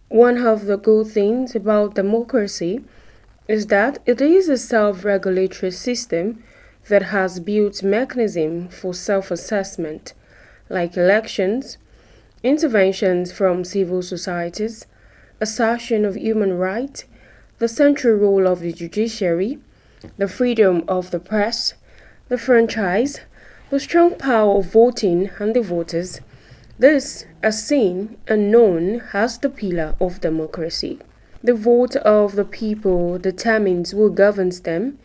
One of the good things about democracy is that it is a self-regulatory system that has built mechanisms for self-assessment, like elections, interventions from civil societies, assertion of human rights, the central role of the judiciary, the freedom of the press, the franchise, the strong power of voting and the voters. This is seen and known as the pillar of democracy. The vote of the people determines who governs them,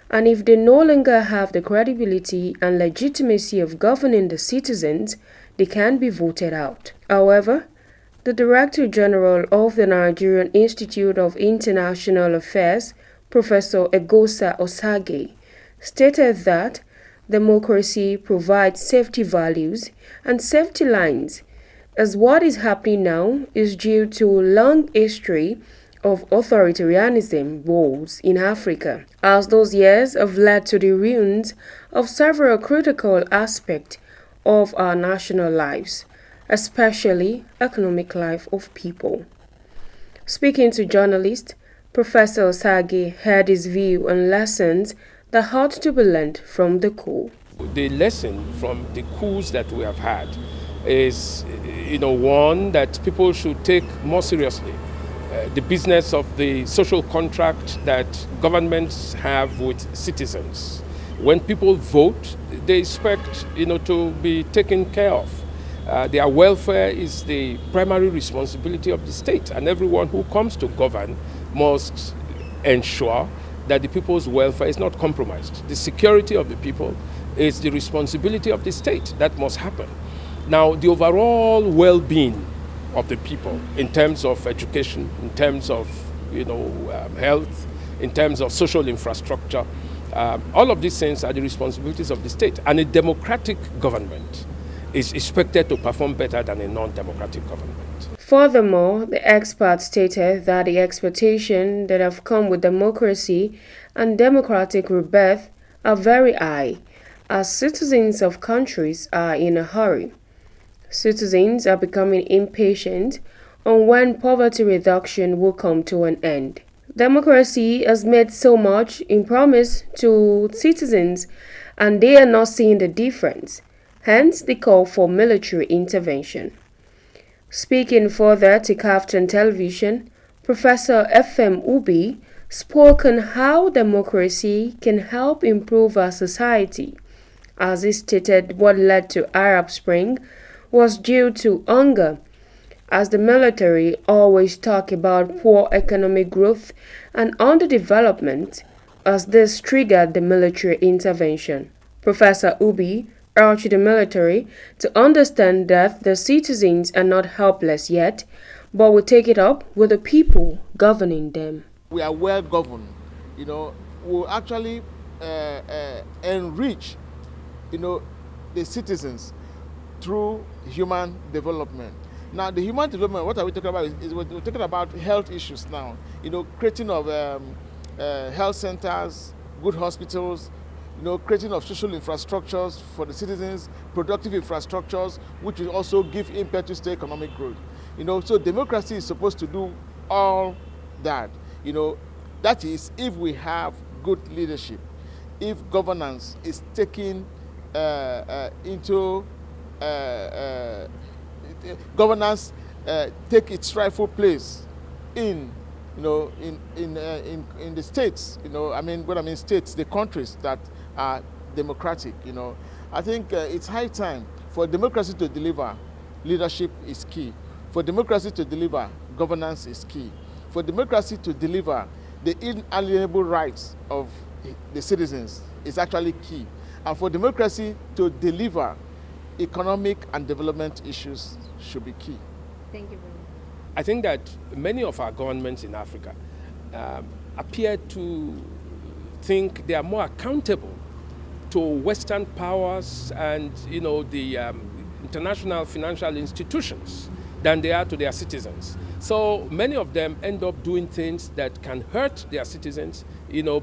and if they no longer have the credibility and legitimacy of governing the citizens, they can be voted out. However, the Director General of the Nigerian Institute of International Affairs, Professor Egosa Osage, stated that democracy provides safety values and safety lines, as what is happening now is due to a long history of authoritarianism wars in Africa, as those years have led to the ruins of several critical aspects of our national lives, especially economic life of people. Speaking to journalists, Professor Osage had his view on lessons that ought to be learned from the coup. The lesson from the coups that we have had is, one that people should take more seriously the business of the social contract that governments have with citizens. When people vote, they expect, to be taken care of. Their welfare is the primary responsibility of the state, and everyone who comes to govern must ensure that the people's welfare is not compromised. The security of the people is the responsibility of the state. That must happen. Now, the overall well-being of the people in terms of education, in terms of health, in terms of social infrastructure, all of these things are the responsibilities of the state. And a democratic government is expected to perform better than a non-democratic government. Furthermore, the expert stated that the expectations that have come with democracy and democratic rebirth are very high, as citizens of countries are in a hurry. Citizens are becoming impatient on when poverty reduction will come to an end. Democracy has made so much in promise to citizens, and they are not seeing the difference. Hence, the call for military intervention. Speaking further to KAFTAN television, Professor F.M. Ubi spoke on how democracy can help improve our society. As he stated, what led to Arab Spring was due to hunger, as the military always talk about poor economic growth and underdevelopment, as this triggered the military intervention. Professor Ubi urged the military to understand that the citizens are not helpless yet, but will take it up with the people governing them. We are well governed, will actually enrich, the citizens through human development. Now, the human development, what are we talking about? We're talking about health issues now. Creating of health centers, good hospitals, creating of social infrastructures for the citizens, productive infrastructures, which will also give impetus to economic growth. So democracy is supposed to do all that. That is, if we have good leadership, if governance is taken into governance take its rightful place in the states. When I mean states, the countries that are democratic. I think it's high time for democracy to deliver. Leadership is key. For democracy to deliver, governance is key. For democracy to deliver, the inalienable rights of the citizens is actually key. And for democracy to deliver, economic and development issues should be key. Thank you very much. I think that many of our governments in Africa appear to think they are more accountable to Western powers and the international financial institutions than they are to their citizens. So many of them end up doing things that can hurt their citizens,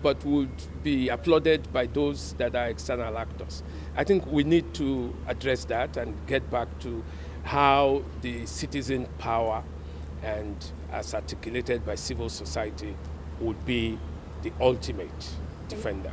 but would be applauded by those that are external actors. I think we need to address that and get back to how the citizen power and as articulated by civil society, would be the ultimate defender.